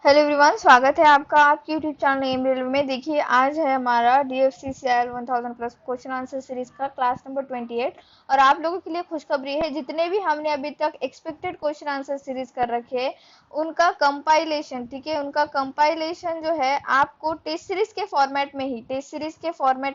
Hello everyone, स्वागत है आपका आपके यूट्यूब चैनल एम रेलवे में। देखिए, आज है हमारा DFCCIL 1000 plus question answer series का क्लास नंबर 28। और आप लोगों के लिए खुशखबरी है, जितने भी हमने अभी तक एक्सपेक्टेड क्वेश्चन आंसर सीरीज कर रखे हैं उनका कंपाइलेशन, ठीक है, उनका कंपाइलेशन जो है आपको टेस्ट सीरीज के फॉर्मेट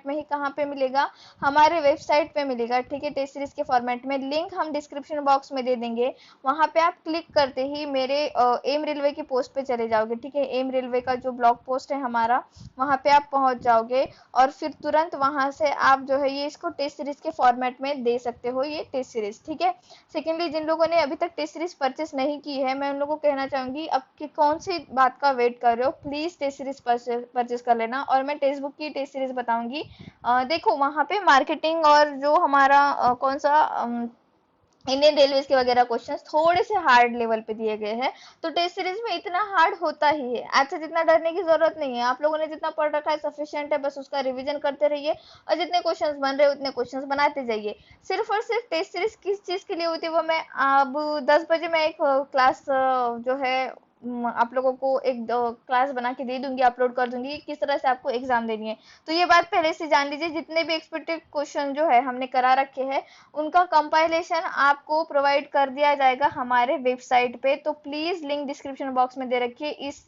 में ही कहाँ पे मिलेगा, हमारे वेबसाइट पे मिलेगा, ठीक है। टेस्ट सीरीज के फॉर्मेट में लिंक हम डिस्क्रिप्शन बॉक्स में दे देंगे। वहां पे आप क्लिक करते ही मेरे एम रेलवे की पोस्ट पे चले जाओगे, ठीक है। एम रेलवे का जो ब्लॉग पोस्ट है हमारा, वहां पे आप पहुंच जाओगे और फिर तुरंत वहां से आप जो है ये इसको टेस्ट सीरीज के फॉर्मेट में दे सकते हो, ये टेस्ट सीरीज, ठीक है। सेकेंडली, जिन लोगों ने अभी तक टेस्ट सीरीज परचेस नहीं की है, मैं उन लोगों को कहना चाहूंगी अब कि कौन सी बात का वेट कर रहे हो, प्लीज टेस्ट सीरीज परचेस कर लेना। और मैं टेक्स्ट बुक की टेस्ट सीरीज बताऊंगी। देखो, वहां पे मार्केटिंग और जो हमारा कौन सा इंडियन रेलवेज के वगैरह क्वेश्चंस थोड़े से हार्ड लेवल पे दिए गए हैं। तो टेस्ट सीरीज में इतना हार्ड होता ही है, अच्छा जितना डरने की जरूरत नहीं है। आप लोगों ने जितना पढ़ रखा है सफिशिएंट है, बस उसका रिवीजन करते रहिए और जितने क्वेश्चंस बन रहे हैं उतने क्वेश्चंस बनाते जाइए। सिर्फ और सिर्फ टेस्ट सीरीज किस चीज के लिए होती है वो मैं अब 10 बजे मैं एक क्लास जो है आप लोगों को एक क्लास बना के दे दूंगी, अपलोड कर दूंगी किस तरह से आपको एग्जाम देनी है। तो ये बात पहले से जान लीजिए, जितने भी एक्सपेक्टेड क्वेश्चन जो है हमने करा रखे हैं उनका कंपाइलेशन आपको प्रोवाइड कर दिया जाएगा हमारे वेबसाइट पे। तो प्लीज लिंक डिस्क्रिप्शन बॉक्स में दे रखिए, इस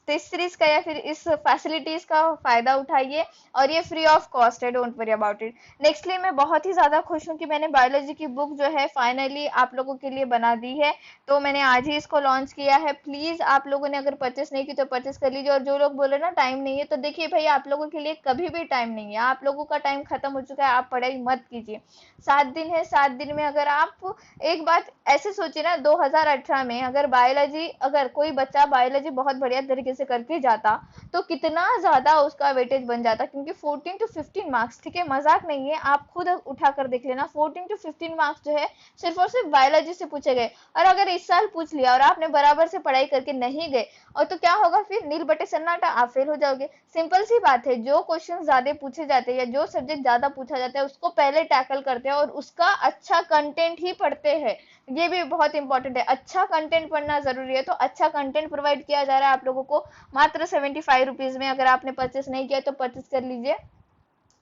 टेस्ट सीरीज का या फिर इस फैसिलिटीज का फायदा उठाइए और ये फ्री ऑफ कॉस्ट है, don't worry about it. Nextly, मैं बहुत ही ज्यादा खुश हूँ कि मैंने बायोलॉजी की बुक जो है फाइनली आप लोगों के लिए बना दी है। तो मैंने आज ही इसको लॉन्च किया है। प्लीज आप लोगों ने अगर परचेस नहीं की तो परचेस कर लीजिए। और जो लोग बोले ना टाइम नहीं है, तो देखिए भाई, आप लोगों के लिए कभी भी टाइम नहीं है, आप लोगों का टाइम खत्म हो चुका है, आप पढ़ाई मत कीजिए। 7 दिन है, 7 दिन में अगर आप एक बात ऐसे सोचिए ना, 2018 में अगर कोई बच्चा बायोलॉजी बहुत बढ़िया तरीके से करके जाता तो कितना ज्यादा उसका वेटेज बन जाता, क्योंकि 14 to 15 मार्क्स, ठीक है, मजाक नहीं है, आप खुद उठा कर देख लेना, 14 to 15 मार्क्स जो है सिर्फ और सिर्फ बायोलॉजी से पूछे गए। और अगर इस साल पूछ लिया और आपने बराबर से पढ़ाई करके नहीं गए और तो क्या होगा, फिर नील बटे सन्नाटा, आप फेल हो जाओगे। सिंपल सी बात है, जो क्वेश्चन ज्यादा पूछे जाते हैं या जो सब्जेक्ट ज्यादा पूछा जाता है उसको पहले टैकल करते हैं और उसका अच्छा कंटेंट ही पढ़ते हैं। ये भी बहुत इंपॉर्टेंट है, अच्छा कंटेंट पढ़ना जरूरी है। तो अच्छा कंटेंट प्रोवाइड किया जा रहा है आप लोगों को मात्र 75 रुपीज में। अगर आपने परचेस नहीं किया तो परचेस कर लीजिए,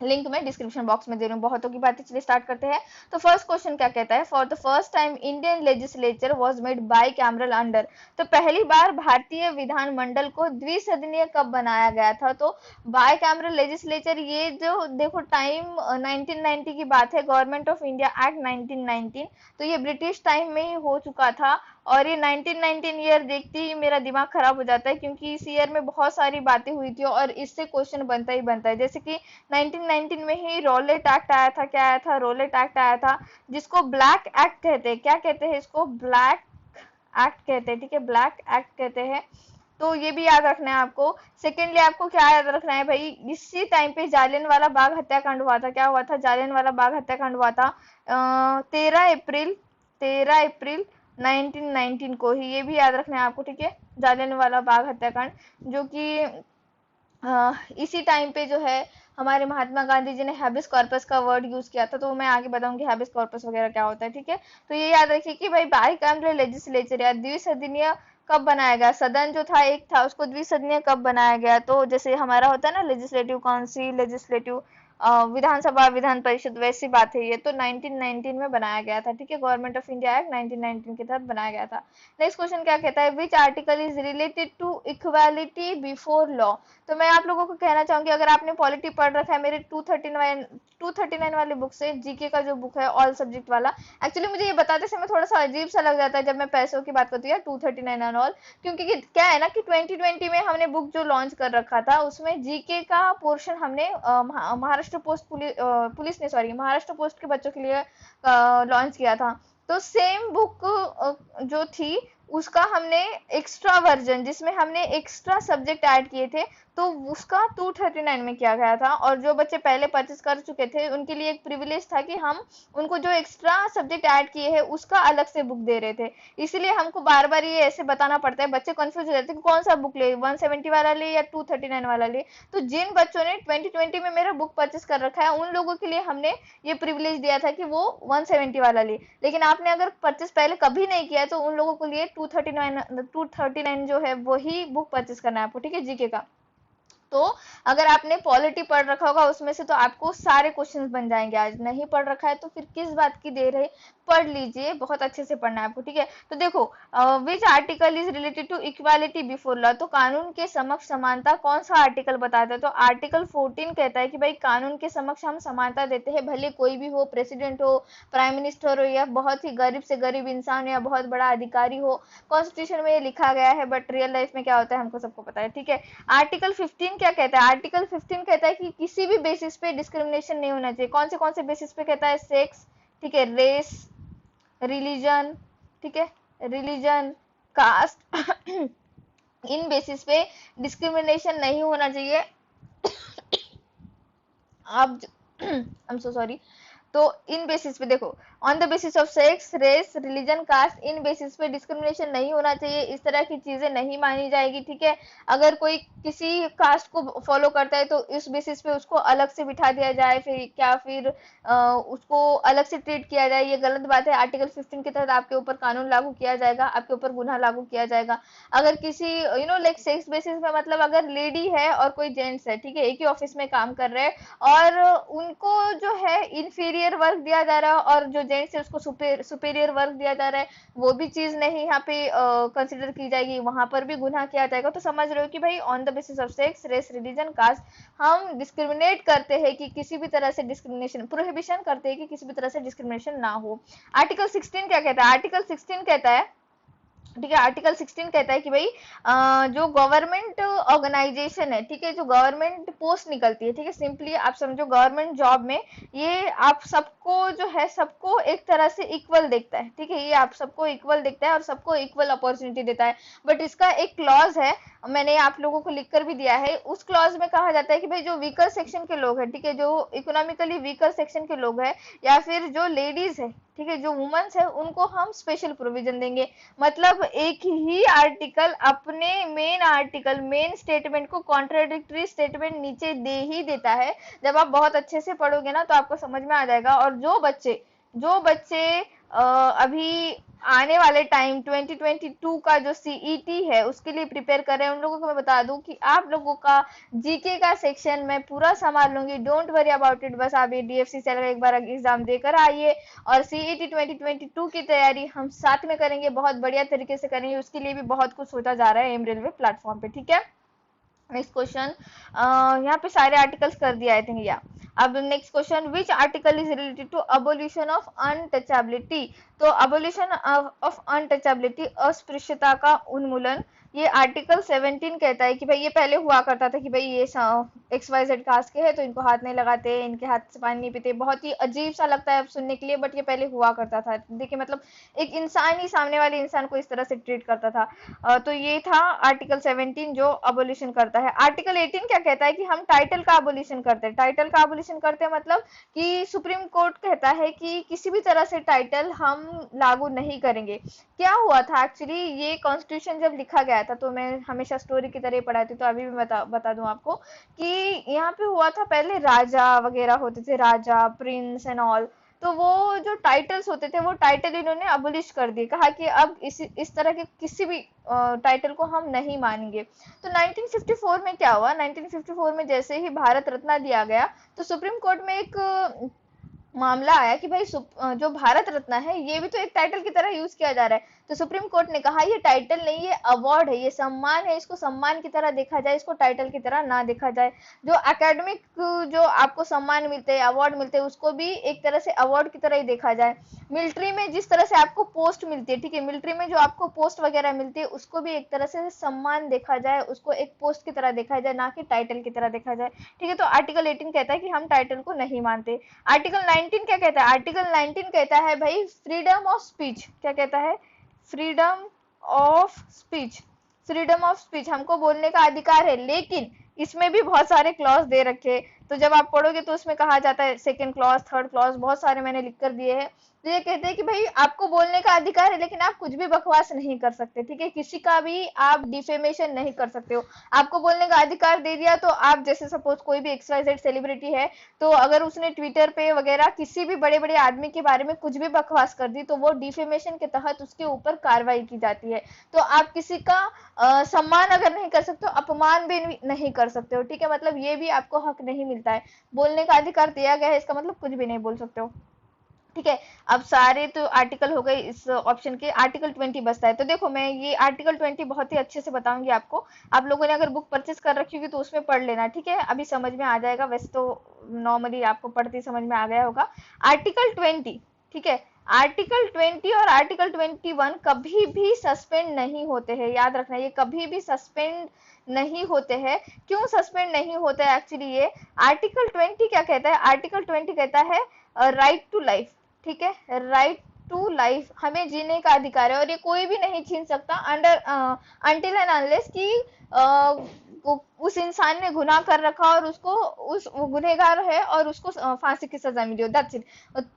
लिंक में डिस्क्रिप्शन बॉक्स में दे रही हूँ। बहुतों की बातें, चलिए स्टार्ट करते हैं। तो फर्स्ट क्वेश्चन क्या कहता है, for the first time Indian legislature was made by cameral under. तो पहली बार भारतीय विधानमंडल को द्विसदनीय कब बनाया गया था। तो बाई कैमरल लेजिस्लेचर, ये जो देखो टाइम 1990 की बात है, गवर्नमेंट ऑफ इंडिया एक्ट 1919। तो ये ब्रिटिश टाइम में ही हो चुका था। और ये 1919 ईयर देखते ही मेरा दिमाग खराब हो जाता है, क्योंकि इस ईयर में बहुत सारी बातें हुई थी और इससे क्वेश्चन बनता ही बनता है। जैसे कि 1919 में ही रॉलेट एक्ट आया था। क्या आया था, रॉलेट एक्ट आया था, जिसको ब्लैक एक्ट कहते हैं। क्या कहते हैं इसको, ब्लैक एक्ट कहते हैं, ठीक है, ब्लैक एक्ट कहते हैं। तो ये भी याद रखना है आपको। सेकेंडली, आपको क्या याद रखना है भाई, इसी टाइम पे जालियनवाला बाग हत्याकांड हुआ था। क्या हुआ था, जालियनवाला बाग हत्याकांड हुआ था 13 अप्रैल 1919 को ही। ये भी याद रखना है आपको, ठीक है, जालियनवाला बाग हत्याकांड, जो कि इसी टाइम पे जो है हमारे महात्मा गांधी जी ने हैबिस कॉर्पस का वर्ड यूज किया था। तो मैं आगे बताऊंगी हैबिस कॉर्पस वगैरह क्या होता है, ठीक है। तो ये याद रखिए कि भाई बाईकाम्बल लेजिस्लेचर या द्विसदनीय कब बनाया गया, सदन जो था एक था, उसको द्विसदनीय कब बनाया गया। तो जैसे हमारा होता है ना लेजिस्लेटिव काउंसिल, लेजिस्लेटिव विधानसभा, विधान परिषद, वैसी बात है ये। तो 1919 में बनाया गया था, ठीक है, गवर्नमेंट ऑफ इंडिया एक्ट 1919 के तहत बनाया गया था। नेक्स्ट क्वेश्चन क्या कहता है, which article is related to equality before law. तो मैं आप लोगों को कहना चाहूंगी, अगर आपने पॉलिटी पढ़ रखा है मेरे 239 वाली बुक से, जीके का जो बुक है ऑल सब्जेक्ट वाला। एक्चुअली मुझे ये बताते समय थोड़ा सा अजीब सा लग जाता है जब मैं पैसों की बात करती हूँ 239 एंड ऑल, क्योंकि क्या है ना कि 2020 में हमने बुक जो लॉन्च कर रखा था उसमें जीके का पोर्शन हमने महाराष्ट्र पोस्ट पुलिस ने, सॉरी, महाराष्ट्र पोस्ट के बच्चों के लिए लॉन्च किया था। तो सेम बुक जो थी उसका हमने एक्स्ट्रा वर्जन, जिसमें हमने एक्स्ट्रा सब्जेक्ट ऐड किए थे, तो उसका 239 में किया गया था। और जो बच्चे पहले परचेस कर चुके थे उनके लिए एक प्रिविलेज था कि हम उनको जो एक्स्ट्रा सब्जेक्ट ऐड किए हैं उसका अलग से बुक दे रहे थे। इसलिए हमको बार बार ये ऐसे बताना पड़ता है, बच्चे कंफ्यूज हो जाते हैं कि कौन सा बुक ले, 170 वाला ले या 239 वाला ले। तो जिन बच्चों ने 2020 में मेरा बुक परचेस कर रखा है उन लोगों के लिए हमने ये प्रिविलेज दिया था कि वो 170 वाला ले। लेकिन आपने अगर परचेस पहले कभी नहीं किया तो उन लोगों के लिए 239 जो है वही बुक परचेस करना है आपको, ठीक है, जीके का। तो अगर आपने पॉलिटी पढ़ रखा होगा उसमें से तो आपको सारे क्वेश्चंस बन जाएंगे। आज नहीं पढ़ रखा है तो फिर किस बात की देर है, पढ़ लीजिए, बहुत अच्छे से पढ़ना है आपको, ठीक है। तो देखो, which article is related to equality before law, तो कानून के समक्ष समानता कौन सा आर्टिकल बताता है, तो आर्टिकल 14 कहता है कि भाई कानून के समक्ष हम समानता देते हैं, भले कोई भी हो, प्रेसिडेंट हो, प्राइम मिनिस्टर हो, या बहुत ही गरीब से गरीब इंसान हो, या बहुत बड़ा अधिकारी हो। कॉन्स्टिट्यूशन में ये लिखा गया है, बट रियल लाइफ में क्या होता है हमको सबको पता है, ठीक है। आर्टिकल 15 क्या कहता है, आर्टिकल 15 कहता है कि किसी भी बेसिस पे डिस्क्रिमिनेशन नहीं होना चाहिए। कौन से बेसिस पे कहता है, सेक्स, ठीक है, रेस, रिलीजन, ठीक है, रिलीजन, कास्ट, इन बेसिस पे डिस्क्रिमिनेशन नहीं होना चाहिए। आप आई एम सो सॉरी। तो इन बेसिस पे देखो, on the basis of sex, race, religion, caste, इन बेसिस पे डिस्क्रिमिनेशन नहीं होना चाहिए, इस तरह की चीजें नहीं मानी जाएगी, ठीक है। अगर कोई किसी कास्ट को फॉलो करता है तो इस बेसिस पे उसको अलग से बिठा दिया जाए, फिर उसको अलग से ट्रीट किया जाए, ये गलत बात है। आर्टिकल 15 के तहत आपके ऊपर कानून लागू किया जाएगा, आपके ऊपर गुनाह लागू किया जाएगा। अगर किसी लाइक सेक्स बेसिस में, मतलब अगर लेडी है और कोई जेंट्स है, ठीक है, एक ही ऑफिस में काम कर रहे हैं और उनको जो है इंफीरियर वर्क दिया जा रहा है और जो जेंट्स है उसको सुपेरियर वर्क दिया जा रहा है, वो भी चीज नहीं यहाँ पे कंसिडर की जाएगी, वहां पर भी गुनाह किया जाएगा। तो समझ रहे हो कि भाई on the basis of sex, race, religion, caste हम डिस्क्रिमिनेट करते हैं कि किसी भी तरह से डिस्क्रिमिनेशन, प्रोहिबिशन करते हैं कि किसी भी तरह से डिस्क्रिमिनेशन ना हो। आर्टिकल 16 क्या कहता है, आर्टिकल 16 कहता है, ठीक है, आर्टिकल 16 कहता है कि भाई जो गवर्नमेंट ऑर्गेनाइजेशन है, ठीक है, जो गवर्नमेंट पोस्ट निकलती है, ठीक है, सिंपली आप समझो गवर्नमेंट जॉब में ये आप सबको जो है, सबको एक तरह से इक्वल देखता है, ठीक है, ये आप सबको इक्वल देखता है और सबको इक्वल अपॉर्चुनिटी देता है। बट इसका एक क्लॉज है, मैंने आप लोगों को लिख कर भी दिया है, उस क्लॉज में कहा जाता है कि भाई जो वीकर सेक्शन के लोग हैं, ठीक है, जो इकोनॉमिकली वीकर सेक्शन के लोग हैं या फिर जो लेडीज है, ठीक है, जो वुमेन्स है, उनको हम स्पेशल प्रोविजन देंगे। मतलब एक ही आर्टिकल अपने मेन स्टेटमेंट को कॉन्ट्राडिक्टरी स्टेटमेंट नीचे दे ही देता है। जब आप बहुत अच्छे से पढ़ोगे ना तो आपको समझ में आ जाएगा। और जो बच्चे अभी आने वाले टाइम 2022 का जो सीईटी है उसके लिए प्रिपेयर कर रहे हैं, उन लोगों को मैं बता दूं कि आप लोगों का जीके का सेक्शन मैं पूरा संभाल लूंगी, डोंट वरी अबाउट इट। बस आप ये डीएफसीसीएल का एक बार एग्जाम देकर आइए और सीईटी 2022 की तैयारी हम साथ में करेंगे, बहुत बढ़िया तरीके से करेंगे। उसके लिए भी बहुत कुछ सोचा जा रहा है एम रेलवे प्लेटफॉर्म पे, ठीक है। नेक्स्ट क्वेश्चन, यहाँ पे सारे आर्टिकल्स कर दिया आई थिंक, या अब next question, which article is related to abolition of untouchability, तो अबोल्यूशन ऑफ अनटचेबिलिटी, अस्पृश्यता का उन्मूलन, ये आर्टिकल 17 कहता है कि भाई ये पहले हुआ करता था कि भाई ये XYZ कास्ट के हैं तो इनको हाथ नहीं लगाते, इनके हाथ से पानी नहीं पीते, बहुत ही अजीब सा लगता है अब सुनने के लिए, बट ये पहले हुआ करता था। देखिए मतलब एक इंसान ही सामने वाले इंसान को इस तरह से ट्रीट करता था। तो ये था आर्टिकल 17 जो अबोल्यूशन करता है। आर्टिकल 18 क्या कहता है कि हम टाइटल का अबोल्यूशन करते हैं। टाइटल का अबोल्यूशन करते हैं मतलब कि सुप्रीम कोर्ट कहता है कि किसी भी तरह से टाइटल हम लागू नहीं करेंगे। क्या हुआ था एक्चुअली, ये कॉन्स्टिट्यूशन जब लिखा गया था, तो मैं हमेशा स्टोरी की तरह पढ़ाती, तो अभी भी बता दूं आपको कि यहाँ पे हुआ था, पहले राजा वगैरह होते थे, राजा, प्रिंस एंड ऑल, तो वो जो टाइटल्स होते थे वो टाइटल इन्होंने अबोलिश कर दिए, कहा कि अब इस तरह के किसी भी टाइटल को हम नहीं मानेंगे। तो 1954 में क्या हुआ, 1954 में जैसे ही भारत रत्न दिया गया तो सुप्रीम कोर्ट में एक मामला आया कि भाई जो भारत रत्न है ये भी तो एक टाइटल की तरह यूज किया जा रहा है। तो सुप्रीम कोर्ट ने कहा ये टाइटल नहीं, ये अवार्ड है, ये सम्मान है, इसको सम्मान की तरह देखा जाए, इसको टाइटल की तरह ना देखा जाए। जो एकेडमिक जो आपको सम्मान मिलते हैं, अवार्ड मिलते हैं, उसको भी एक तरह से अवार्ड की तरह ही देखा जाए। मिलिट्री में जिस तरह से आपको पोस्ट मिलती है, ठीक है, मिलिट्री में जो आपको पोस्ट वगैरह मिलती है उसको भी एक तरह से सम्मान देखा जाए, उसको एक पोस्ट की तरह देखा जाए, ना कि टाइटल की तरह देखा जाए, ठीक है। तो आर्टिकल 18 कहता है कि हम टाइटल को नहीं मानते। आर्टिकल 19 क्या कहता है, आर्टिकल 19 कहता है भाई फ्रीडम ऑफ स्पीच, क्या कहता है, freedom of speech, freedom of speech, हमको बोलने का अधिकार है, लेकिन इसमें भी बहुत सारे क्लॉज दे रखे, तो जब आप पढ़ोगे तो उसमें कहा जाता है सेकंड क्लॉज, थर्ड क्लॉज, बहुत सारे मैंने लिख कर दिए हैं। तो ये कहते हैं कि भाई आपको बोलने का अधिकार है, लेकिन आप कुछ भी बकवास नहीं कर सकते, ठीक है, किसी का भी आप डिफेमेशन नहीं कर सकते हो। आपको बोलने का अधिकार दे दिया तो आप जैसे सपोज कोई भी XYZ सेलिब्रिटी है, तो अगर उसने ट्विटर पे वगैरह किसी भी बड़े बड़े आदमी के बारे में कुछ भी बकवास कर दी, तो वो डिफेमेशन के तहत उसके ऊपर कार्रवाई की जाती है। तो आप किसी का सम्मान अगर नहीं कर सकते हो, अपमान भी नहीं कर सकते हो, ठीक है, मतलब ये भी आपको हक नहीं मिलता है। बोलने का अधिकार दिया गया है, इसका मतलब कुछ भी नहीं बोल सकते हो, ठीक है। अब सारे तो आर्टिकल हो गए इस ऑप्शन के, आर्टिकल 20 बचता है। तो देखो मैं ये आर्टिकल 20 बहुत ही अच्छे से बताऊंगी आपको। आप लोगों ने अगर बुक परचेस कर रखी होगी तो उसमें पढ़ लेना, ठीक है, अभी समझ में आ जाएगा, वैसे तो नॉर्मली आपको पढ़ते समझ में आ गया होगा। आर्टिकल 20, ठीक है, आर्टिकल 20 और आर्टिकल 21 कभी भी सस्पेंड नहीं होते हैं, याद रखना, ये कभी भी सस्पेंड नहीं होते हैं। क्यों सस्पेंड नहीं होते हैं एक्चुअली ये, आर्टिकल 20 क्या कहता है, आर्टिकल 20 कहता है राइट टू लाइफ, ठीक है, राइट टू लाइफ, हमें जीने का अधिकार है, और ये कोई भी नहीं छीन सकता अंडर अनटिल एंड अनलेस कि उस इंसान ने गुनाह कर रखा और उसको उस वो गुनहगार है और उसको फांसी की सजा मिली हो, दैट्स इट।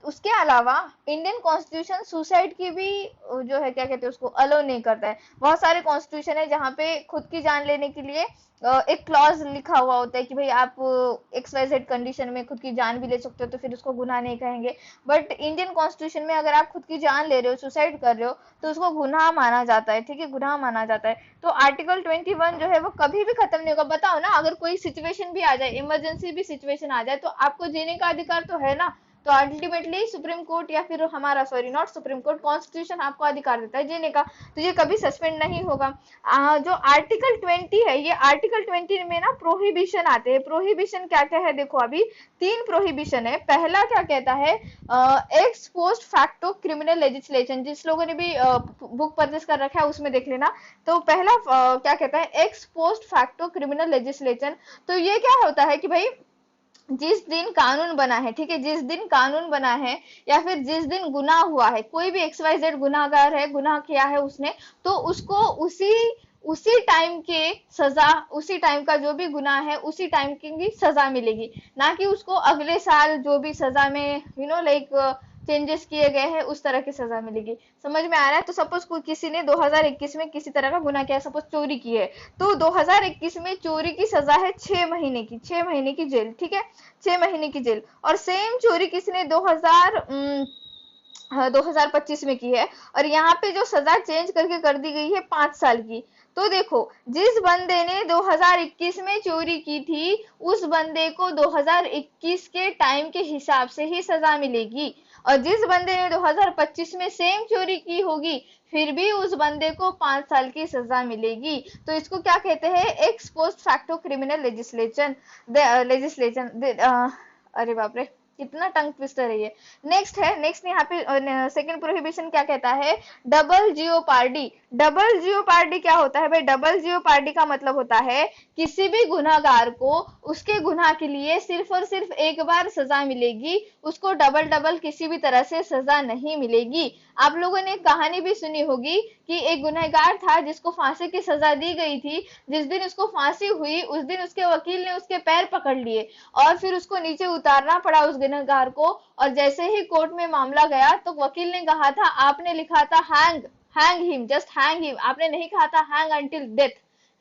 उसके अलावा इंडियन कॉन्स्टिट्यूशन सुसाइड की भी जो है क्या कहते हैं उसको अलो नहीं करता है। बहुत सारे कॉन्स्टिट्यूशन है जहाँ पे खुद की जान लेने के लिए एक क्लॉज लिखा हुआ होता है कि भाई आप XYZ कंडीशन में खुद की जान भी ले सकते हो, तो फिर उसको गुनाह नहीं कहेंगे। बट इंडियन कॉन्स्टिट्यूशन में अगर आप खुद की जान ले रहे हो, सुसाइड कर रहे हो, तो उसको गुनाह माना जाता है, ठीक है, गुनाह माना जाता है। तो आर्टिकल 21 जो है वो कभी भी खत्म नहीं होगा। बताओ ना, अगर कोई सिचुएशन भी आ जाए, इमरजेंसी भी सिचुएशन आ जाए, तो आपको जीने का अधिकार तो है ना। तो अल्टीमेटली सुप्रीम कोर्ट या फिर हमारा, sorry not supreme court, constitution आपको अधिकार देता है जीने का, तो ये कभी सस्पेंड नहीं होगा। जो आर्टिकल 20 है, ये आर्टिकल 20 में ना प्रोहिबिशन आते हैं। प्रोहिबिशन क्या क्या है देखो, अभी 3 प्रोहिबिशन है। पहला क्या कहता है, x post facto criminal legislation, जिस लोगों ने भी बुक परचेस कर रखा है उसमें देख लेना। तो पहला क्या कहता है, x post facto criminal legislation. तो ये क्या होता है कि भाई जिस दिन कानून बना है, ठीक है, जिस दिन कानून बना है या फिर जिस दिन गुनाह हुआ है, कोई भी XYZ गुनाहगार है, गुनाह किया है उसने, तो उसको उसी टाइम के सजा, उसी टाइम का जो भी गुनाह है उसी टाइम की सजा मिलेगी, ना कि उसको अगले साल जो भी सजा में लाइक चेंजेस किए गए हैं उस तरह की सजा मिलेगी। समझ में आ रहा है। तो सपोज कोई किसी ने 2021 में किसी तरह का गुनाह किया, सपोज चोरी की है, तो 2021 में चोरी की सजा है 6 महीने की, 6 महीने की जेल, ठीक है, 6 महीने की जेल। और सेम चोरी किसी ने 2025 में की है, और यहाँ पे जो सजा चेंज करके कर दी गई है 5 साल की। तो देखो, जिस बंदे ने 2021 में चोरी की थी, उस बंदे को 2021 के टाइम के हिसाब से ही सजा मिलेगी, और जिस बंदे ने 2025 में सेम चोरी की होगी, फिर भी उस बंदे को 5 साल की सजा मिलेगी। तो इसको क्या कहते हैं, x post facto criminal legislation. अरे बाप रे, कितना टंग ट्विस्टर है ये। नेक्स्ट है, नेक्स्ट यहाँ पे सेकंड प्रोहिबिशन क्या कहता है, डबल जियोपार्डी। डबल जियोपार्डी क्या होता है भाई, डबल जियोपार्डी का मतलब होता है किसी भी गुनाहगार को उसके गुनाह के लिए सिर्फ और सिर्फ एक बार सजा मिलेगी, उसको डबल डबल किसी भी तरह से सजा नहीं मिलेगी। आप लोगों ने कहानी भी सुनी होगी कि एक गुनहगार था जिसको फांसी की सजा दी गई थी। जिस दिन उसको फांसी हुई उस दिन उसके वकील ने उसके पैर पकड़ लिए और फिर उसको नीचे उतारना पड़ा उस गुनहगार को। और जैसे ही कोर्ट में मामला गया तो वकील ने कहा था, आपने लिखा था hang him, just hang him, आपने नहीं कहा था हैंग अंटिल डेथ,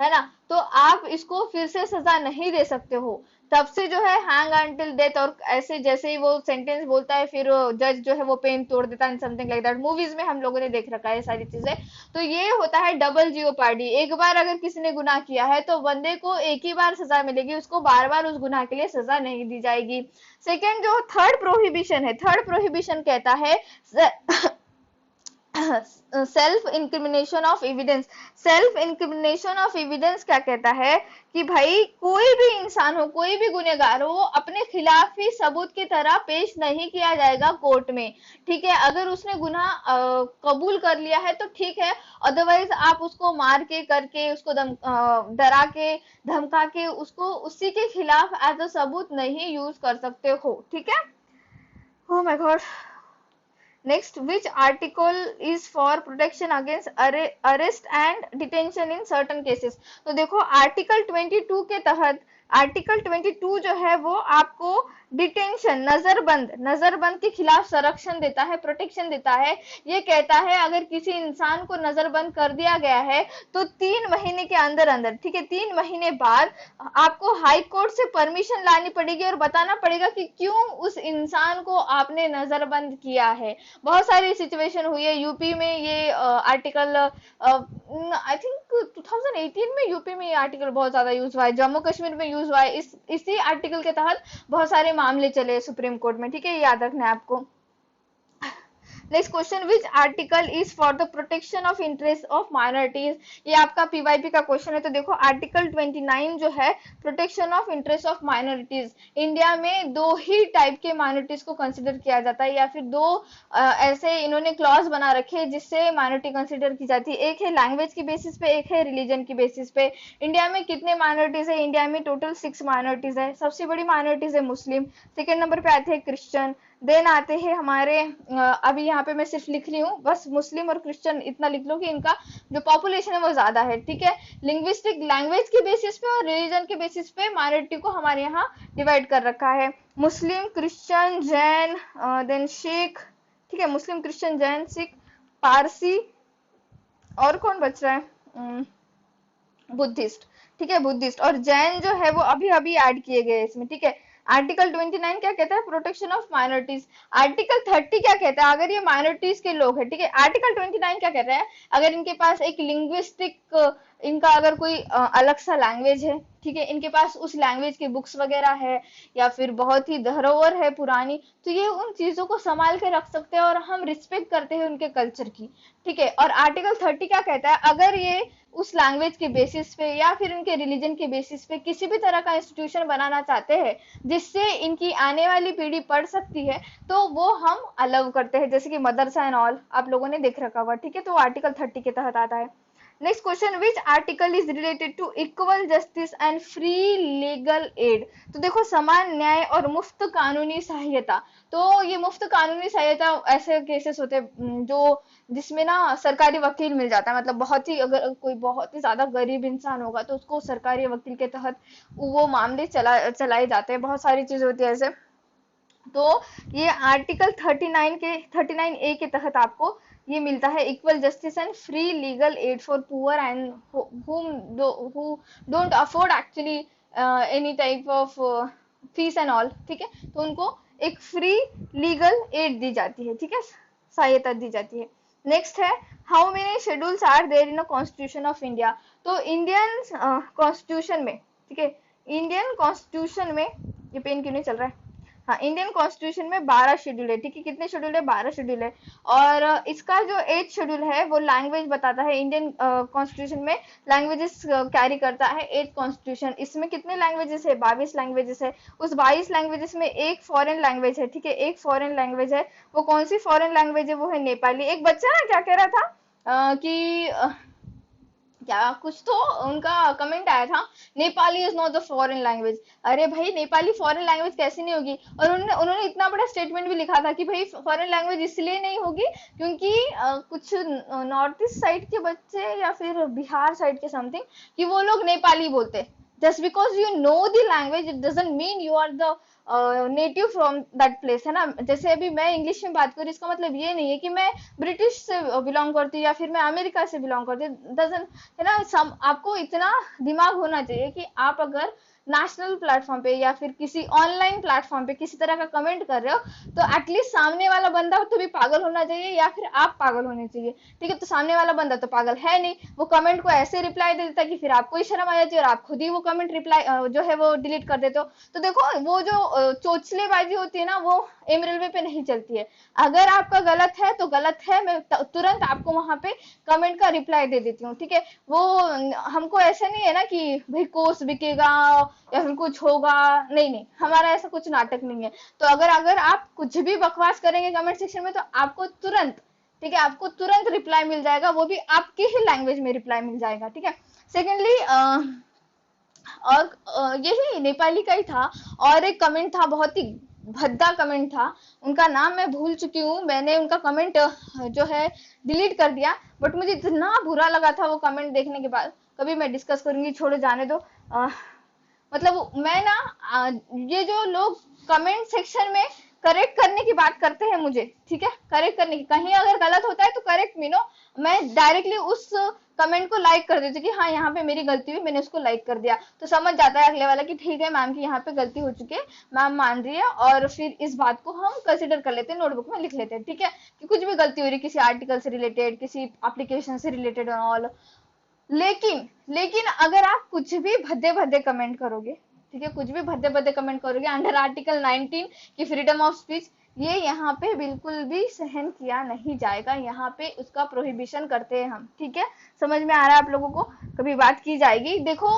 है ना। तो आप इसको फिर से सजा नहीं दे सकते हो। तब से जो है हैंग अंटिल डेथ, और ऐसे जैसे ही वो सेंटेंस बोलता है फिर जज जो है वो पेन तोड़ देता है, समथिंग लाइक दैट। मूवीज में हम लोगों ने देख रखा है सारी चीजें। तो ये होता है डबल जियोपार्डी। एक बार अगर किसी ने गुनाह किया है तो बंदे को एक ही बार सजा मिलेगी, उसको बार बार उस गुनाह के लिए सजा नहीं दी जाएगी। सेकेंड जो थर्ड प्रोहिबिशन है, थर्ड प्रोहिबिशन कहता है self incrimination of evidence. Self incrimination of evidence क्या कहता है कि भाई कोई भी इंसान हो, कोई भी गुनहगार हो, अपने खिलाफ ही सबूत की तरह पेश नहीं किया जाएगा कोर्ट में, ठीक है। अगर उसने गुनाह कबूल कर लिया है तो ठीक है, अदरवाइज आप उसको मार के करके, उसको डरा के धमका के उसको उसी के खिलाफ एज अ सबूत नहीं यूज कर सकते हो, ठीक है। Oh my God. Next, which article is for protection against arrest and detention in certain cases. तो देखो आर्टिकल 22 के तहत आर्टिकल 22 जो है वो आपको डिटेंशन, नजरबंद के खिलाफ संरक्षण देता है, प्रोटेक्शन देता है। ये कहता है अगर किसी इंसान को नजरबंद कर दिया गया है तो 3 महीने के अंदर अंदर, ठीक है, 3 महीने बाद आपको हाई कोर्ट से परमिशन लानी पड़ेगी और बताना पड़ेगा कि क्यों उस इंसान को आपने नजरबंद किया है। बहुत सारी सिचुएशन हुई है यूपी में, ये आर्टिकल आई थिंक 2018 में यूपी में ये आर्टिकल बहुत ज्यादा यूज हुआ है, जम्मू कश्मीर में यूज हुआ है। इसी आर्टिकल के तहत बहुत सारे मामले चले सुप्रीम कोर्ट में, ठीक है, ये याद रखना है आपको। Next question, which article is for the protection of interest of minorities, ये आपका पीवाईपी का क्वेश्चन है। तो देखो आर्टिकल 29 जो है protection of interest of minorities, India में 2 ही टाइप के माइनॉरिटीज को कंसिडर किया जाता है, या फिर 2 ऐसे इन्होंने क्लॉज बना रखे हैं जिससे माइनॉरिटी कंसिडर की जाती है। एक है लैंग्वेज की बेसिस पे, एक है रिलीजन की बेसिस पे। इंडिया में कितने माइनॉरिटीज है? इंडिया में टोटल 6 माइनॉरिटीज है। सबसे बड़ी माइनॉरिटीज है मुस्लिम, सेकेंड नंबर पे आते हैं क्रिश्चियन, देन आते हैं हमारे अभी यहाँ पे मैं सिर्फ लिख रही हूँ, बस मुस्लिम और क्रिश्चियन इतना लिख लो कि इनका जो पॉपुलेशन है वो ज्यादा है, ठीक है। लिंग्विस्टिक, लैंग्वेज के बेसिस पे और रिलीजन के बेसिस पे माइनॉरिटी को हमारे यहाँ डिवाइड कर रखा है। मुस्लिम, क्रिश्चियन, जैन, देन सिख, ठीक है, मुस्लिम, क्रिश्चियन, जैन, सिख, पारसी, और कौन बच रहा है? बुद्धिस्ट, ठीक है, बुद्धिस्ट और जैन जो है वो अभी अभी ऐड किए गए इसमें, ठीक है। आर्टिकल 29 क्या कहता है? Protection of minorities. आर्टिकल 30 क्या कहता है? अगर ये माइनॉरिटीज के लोग हैं, ठीक है, आर्टिकल 29 क्या कहता है? अगर इनके पास एक लिंग्विस्टिक, इनका अगर कोई अलग सा लैंग्वेज है, ठीक है, इनके पास उस लैंग्वेज की बुक्स वगैरह है या फिर बहुत ही धरोहर है पुरानी, तो ये उन चीजों को संभाल के रख सकते हैं और हम रिस्पेक्ट करते हैं उनके कल्चर की, ठीक है। और आर्टिकल 30 क्या कहता है? अगर ये उस लैंग्वेज के बेसिस पे या फिर उनके रिलीजन के बेसिस पे किसी भी तरह का इंस्टीट्यूशन बनाना चाहते हैं जिससे इनकी आने वाली पीढ़ी पढ़ सकती है, तो वो हम अलाउ करते हैं, जैसे कि मदरसा एंड ऑल आप लोगों ने देख रखा होगा, ठीक है। तो आर्टिकल 30 के तहत आता है। Next question, which article is related to equal justice and free legal aid. तो देखो समान न्याय और मुफ्त कानूनी सहायता, तो ये मुफ्त कानूनी सहायता ऐसे केसेस होते हैं जो जिसमें ना सरकारी वकील मिल जाता है, मतलब बहुत ही, अगर कोई बहुत ही ज्यादा गरीब इंसान होगा तो उसको सरकारी वकील के तहत वो मामले चलाए जाते हैं, बहुत सारी चीजें होती है ऐसे। तो ये आर्टिकल 39 ए के तहत आपको ये मिलता है, equal justice and free legal add for poor and who don't afford actually any type of fees and all, ठीक है। तो उनको एक फ्री लीगल एड दी जाती है, ठीक है, सहायता दी जाती है। नेक्स्ट है, how many schedules are there in a constitution of India. तो इंडियन कॉन्स्टिट्यूशन में, ठीक है, इंडियन कॉन्स्टिट्यूशन में, ये पेन क्यों नहीं चल रहा है? हाँ, इंडियन कॉन्स्टिट्यूशन में 12 शेड्यूल है, ठीक है। कितने शेड्यूल है? 12 शेड्यूल है। और इसका जो 8 शेड्यूल है वो लैंग्वेज बताता है। इंडियन कॉन्स्टिट्यूशन में लैंग्वेजेस कैरी करता है 8 कॉन्स्टिट्यूशन। इसमें कितने लैंग्वेजेस है? 22 लैंग्वेजेस है। उस 22 लैंग्वेजेस में एक फॉरेन लैंग्वेज है, ठीक है, एक फॉरेन लैंग्वेज है। वो कौन सी फॉरेन लैंग्वेज है? वो है नेपाली। एक बच्चा ना क्या कह रहा था कि क्या कुछ तो उनका कमेंट आया था, Nepali is not the foreign language. अरे भाई, नेपाली फॉरेन लैंग्वेज कैसे नहीं होगी? और उन्होंने इतना बड़ा स्टेटमेंट भी लिखा था कि भाई फॉरेन लैंग्वेज इसलिए नहीं होगी क्योंकि कुछ नॉर्थ ईस्ट साइड के बच्चे या फिर बिहार साइड के समथिंग, कि वो लोग नेपाली बोलते। Just because you know the language it doesn't mean you are the native from that place, है ना। जैसे अभी मैं इंग्लिश में बात करूँ, इसका मतलब ये नहीं है कि मैं ब्रिटिश से बिलोंग करती हूँ या फिर मैं अमेरिका से बिलोंग करती हूँ, डजंट, है ना। आपको इतना दिमाग होना चाहिए कि आप अगर नेशनल प्लेटफॉर्म पे या फिर किसी ऑनलाइन प्लेटफॉर्म पे किसी तरह का कमेंट कर रहे हो तो एटलीस्ट सामने वाला बंदा तो भी पागल होना चाहिए या फिर आप पागल होने चाहिए, ठीक है। तो सामने वाला बंदा तो पागल है नहीं, वो कमेंट को ऐसे रिप्लाई दे देता कि फिर आपको ही शर्म आ जाती है और आप खुद ही वो कमेंट रिप्लाई जो है वो डिलीट कर देते हो। तो देखो वो जो चोचलेबाजी होती है ना, वो एम रेलवे पे नहीं चलती है। अगर आपका गलत है तो गलत है, मैं तुरंत आपको वहां पे कमेंट का रिप्लाई दे देती हूँ, ठीक है। वो हमको ऐसा नहीं है ना कि भाई कोर्स बिकेगा या फिर कुछ होगा, नहीं नहीं, हमारा ऐसा कुछ नाटक नहीं है। तो अगर आप कुछ भी बकवास करेंगे कमेंट सेक्शन में तो आपको तुरंत, ठीक है, आपको तुरंत रिप्लाई मिल जाएगा, वो भी आपकी ही लैंग्वेज में रिप्लाई मिल जाएगा, ठीक है। सेकेंडली और यही नेपाली का ही था, और एक कमेंट था, बहुत ही भद्दा कमेंट था, उनका नाम मैं भूल चुकी हूँ, मैंने उनका कमेंट जो है डिलीट कर दिया, बट मुझे इतना बुरा लगा था वो कमेंट देखने के बाद। कभी मैं डिस्कस करूंगी, छोड़ो, जाने दो। मतलब मैं ना ये जो लोग कमेंट सेक्शन में करेक्ट करने की बात करते हैं मुझे, ठीक है, करेक्ट करने की, कहीं अगर गलत होता है तो करेक्ट मी नो, मैं डायरेक्टली उस कमेंट को लाइक कर देती हूँ कि हाँ यहाँ पे मेरी गलती हुई, मैंने उसको लाइक कर दिया, तो समझ जाता है अगले वाला कि ठीक है मैम की यहाँ पे गलती हो चुकी है, मैम मान रही है, और फिर इस बात को हम कंसिडर कर लेते हैं, नोटबुक में लिख लेते हैं, ठीक है, कि कुछ भी गलती हो रही किसी आर्टिकल से रिलेटेड, किसी एप्लीकेशन से रिलेटेड ऑल। लेकिन अगर आप कुछ भी भद्दे भद्दे कमेंट करोगे, ठीक है, कुछ भी भद्दे भद्दे कमेंट करोगे अंडर आर्टिकल 19 की फ्रीडम ऑफ स्पीच, ये यहाँ पे बिल्कुल भी सहन किया नहीं जाएगा, यहाँ पे उसका प्रोहिबिशन करते हैं हम, ठीक है, समझ में आ रहा है आप लोगों को, कभी बात की जाएगी। देखो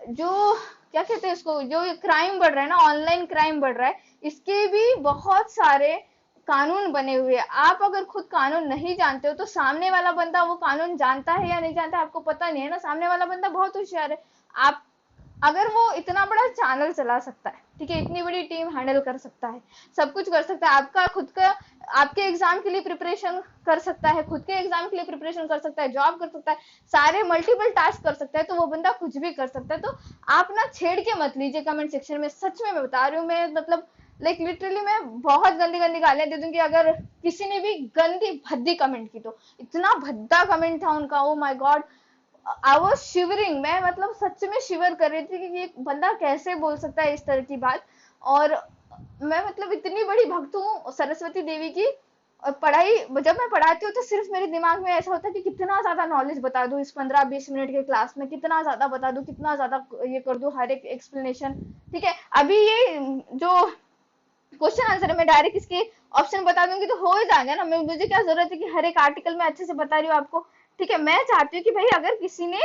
जो क्या कहते हैं उसको, जो क्राइम बढ़ रहा है ना, ऑनलाइन क्राइम बढ़ रहा है, इसके भी बहुत सारे कानून बने हुए हैं। आप अगर खुद कानून नहीं जानते हो तो सामने वाला बंदा वो कानून जानता है या नहीं जानता है आपको पता नहीं है ना, सामने वाला बंदा बहुत होशियार है। आप अगर वो इतना बड़ा चैनल चला सकता है, ठीक है, इतनी बड़ी टीम हैंडल कर सकता है, सब कुछ कर सकता है, आपका खुद का आपके एग्जाम के लिए प्रिपरेशन कर सकता है, खुद के एग्जाम के लिए प्रिपरेशन कर सकता है, जॉब कर सकता है, सारे मल्टीपल टास्क कर सकता है, तो वो बंदा कुछ भी कर सकता है। तो आप ना छेड़ के मत लीजिए कमेंट सेक्शन में, सच में मैं बता रही हूँ, मैं मतलब लाइक लिटरली मैं बहुत गंदी गंदी गालियां दे दूंगी अगर किसी ने भी गंदी भद्दी कमेंट की तो। इतना भद्दा कमेंट था उनका, oh my God, I was shivering, मैं मतलब सच में शिवर कर रही थी कि ये बंदा कैसे बोल सकता है इस तरह की बात। और मैं मतलब इतनी बड़ी भक्त हूँ सरस्वती देवी की, और पढ़ाई जब मैं पढ़ाती हूँ तो सिर्फ मेरे दिमाग में ऐसा होता है कि कितना ज्यादा नॉलेज बता दूं इस 15-20 मिनट के क्लास में, कितना ज्यादा बता दूं, कितना ज्यादा ये कर दूं हर एक एक्सप्लेनेशन, ठीक है। अभी ये जो क्वेश्चन आंसर है मैं डायरेक्ट इसके ऑप्शन बता दूंगी तो हो ही जाएगा ना, मुझे क्या जरूरत है कि हर एक आर्टिकल में अच्छे से बता रही हूँ आपको, ठीक है। मैं चाहती हूँ कि भाई अगर किसी ने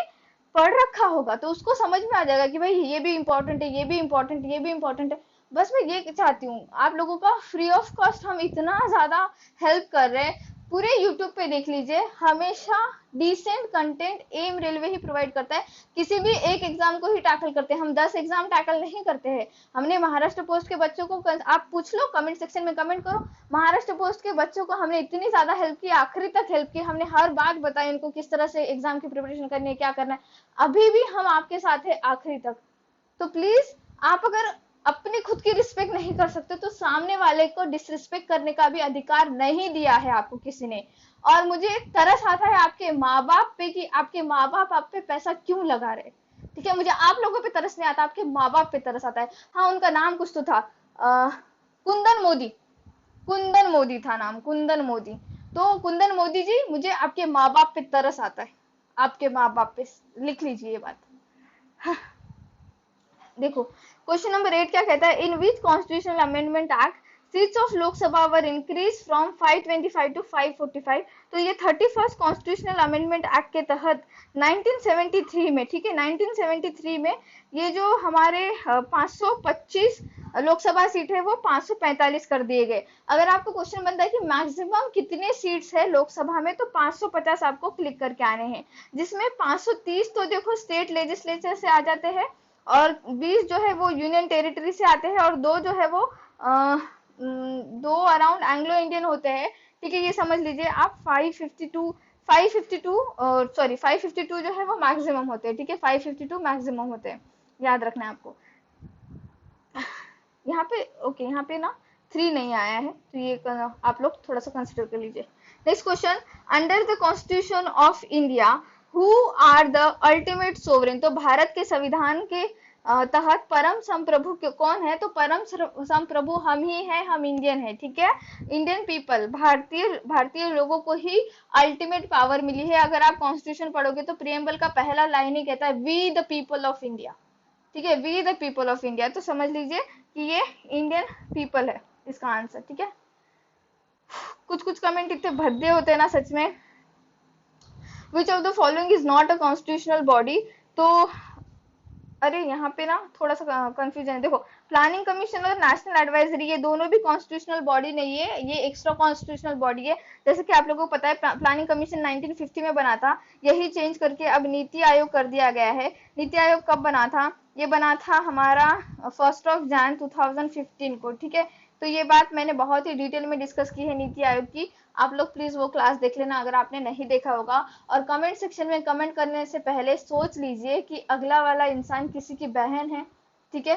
पढ़ रखा होगा तो उसको समझ में आ जाएगा कि भाई ये भी इंपॉर्टेंट है, ये भी इंपॉर्टेंट है, ये भी इंपॉर्टेंट है। बस मैं ये चाहती हूँ आप लोगों का फ्री ऑफ कॉस्ट हम इतना ज्यादा हेल्प कर रहे हैं, पूरे यूट्यूब पे देख लीजिए, हमेशा डिसेंट कंटेंट एम रेलवे ही प्रोवाइड करता है, किसी भी एक एग्जाम को ही टैकल करते हैं हम, 10 एग्जाम टैकल नहीं करते हैं। हमने महाराष्ट्र पोस्ट के बच्चों को, आप पूछ लो कमेंट सेक्शन में कमेंट करो, महाराष्ट्र पोस्ट के बच्चों को हमने इतनी ज्यादा हेल्प की, आखिरी तक हेल्प की, हमने हर बात बताई उनको किस तरह से एग्जाम की प्रिपरेशन करनी है, क्या करना है, अभी भी हम आपके साथ है आखिरी तक। तो प्लीज आप अगर अपनी खुद की रिस्पेक्ट नहीं कर सकते तो सामने वाले को डिसरिस्पेक्ट करने का भी अधिकार नहीं दिया है आपको किसी ने। और मुझे तरस आता है आपके माँ बाप पे कि आपके माँ बाप आप पे पैसा क्यों लगा रहे, ठीक है। मुझे आप लोगों पे तरस नहीं आता, आपके माँ बाप पे तरस आता है। हाँ उनका नाम कुछ तो था, कुंदन मोदी, कुंदन मोदी था नाम, कुंदन मोदी। तो कुंदन मोदी जी मुझे आपके माँ बाप पे तरस आता है, आपके माँ बाप पे, लिख लीजिए ये बात। हाँ, देखो क्वेश्चन नंबर 8 क्या कहता है, in which constitutional amendment act seats of Lok Sabha were increase from 525 to 545। तो ये 31st कॉन्स्टिट्यूशनल अमेंडमेंट एक्ट के तहत 1973 में, ठीक है, 1973 में ये जो हमारे 525 लोकसभा सीट है वो 545 कर दिए गए। अगर आपको क्वेश्चन बनता है कि मैक्सिमम कितने सीट्स है लोकसभा में, तो 550 आपको क्लिक करके आने हैं, जिसमें 530 तो देखो स्टेट लेजिस्लेचर से आ जाते हैं, और 20 जो है वो यूनियन टेरिटरी से आते हैं, और दो जो है वो दो अराउंड एंग्लो इंडियन होते हैं, ठीक है, ये समझ लीजिए आप। 552 जो है वो मैक्सिमम होते हैं, ठीक है, 552 मैक्सिमम होते हैं, याद रखना है आपको। यहाँ पे ओके, यहाँ पे ना 3 नहीं आया है, तो ये आप लोग थोड़ा सा कंसिडर कर लीजिए। Next question, under the constitution of India who are the ultimate sovereign. तो भारत के संविधान के तहत परम संप्रभु कौन है, तो परम संप्रभु हम ही हैं, हम इंडियन है, ठीक है, इंडियन पीपल, भारतीय लोगों को ही अल्टीमेट पावर मिली है। अगर आप कॉन्स्टिट्यूशन पढ़ोगे तो प्रियम्बल का पहला लाइन ही कहता है we the people of India, ठीक है, we the people of India. तो समझ लीजिए कि ये इंडियन पीपल है इसका आंसर, ठीक है। कुछ कुछ कमेंट इतने भद्दे होते हैं ना सच में। Which of the following is not a constitutional body. तो अरे यहाँ पे ना थोड़ा सा कंफ्यूजन है। देखो प्लानिंग कमीशन और नेशनल एडवाइजरी ये दोनों भी कॉन्स्टिट्यूशनल बॉडी नहीं है, ये एक्स्ट्रा कॉन्स्टिट्यूशनल बॉडी है। जैसे कि आप लोगों को पता है प्लानिंग कमीशन 1950 में बना था, यही चेंज करके अब नीति आयोग कर दिया गया है। नीति आयोग कब बना था, ये बना था हमारा 1 Jan 2015 को, ठीक है। तो ये बात मैंने बहुत ही डिटेल में डिस्कस की है नीति आयोग की। आप लोग प्लीज वो क्लास देख लेना अगर आपने नहीं देखा होगा। और कमेंट सेक्शन में कमेंट करने से पहले सोच लीजिए कि अगला वाला इंसान किसी की बहन है, ठीक है,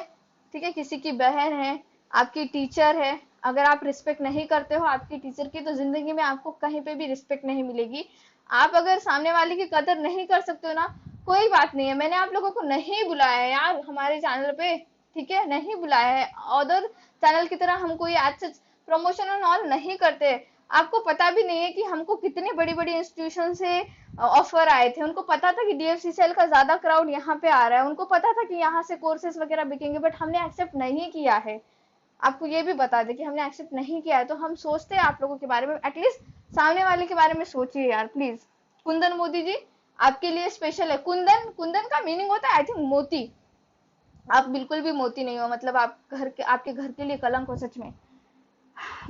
ठीक है, किसी की बहन है, आपकी टीचर है। अगर आप रिस्पेक्ट नहीं करते हो आपकी टीचर की, तो जिंदगी में आपको कहीं पे भी रिस्पेक्ट नहीं मिलेगी। आप अगर सामने वाले की कदर नहीं कर सकते हो ना, कोई बात नहीं है, मैंने आप लोगों को नहीं बुलाया है यार हमारे चैनल पे, ठीक है, नहीं बुलाया है। अदर चैनल की तरह हम कोई आज से प्रमोशन और ऑल नहीं करते। आपको पता भी नहीं है कि हमको कितने बड़ी बड़ी इंस्टीट्यूशन से ऑफर आए थे। उनको पता था कि डीएफसीसीएल का ज्यादा क्राउड यहाँ पे आ रहा है, उनको पता था कि यहाँ से कोर्सेज वगैरह बिकेंगे, बट हमने एक्सेप्ट नहीं किया है। आपको ये भी बता दे कि हमने एक्सेप्ट नहीं किया है। तो हम सोचते हैं आप लोगों के बारे में, एटलीस्ट सामने वाले के बारे में सोचिए यार प्लीज। कुंदन मोदी जी आपके लिए स्पेशल है। कुंदन, कुंदन का मीनिंग होता है आई थिंक मोती। आप बिल्कुल भी मोती नहीं हो, मतलब आप घर के, आपके घर के लिए कलंक हो सच में।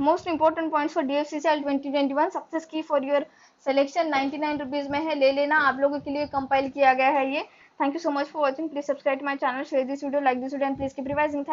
Most important points for DFCCL 2021 success की फॉर योर सिलेक्शन 99 रुपीज में है, ले लेना, आप लोगों के लिए कंपाइल किया गया है ये। Thank you so much for watching, please subscribe my channel, share this video, like this video and please keep revising.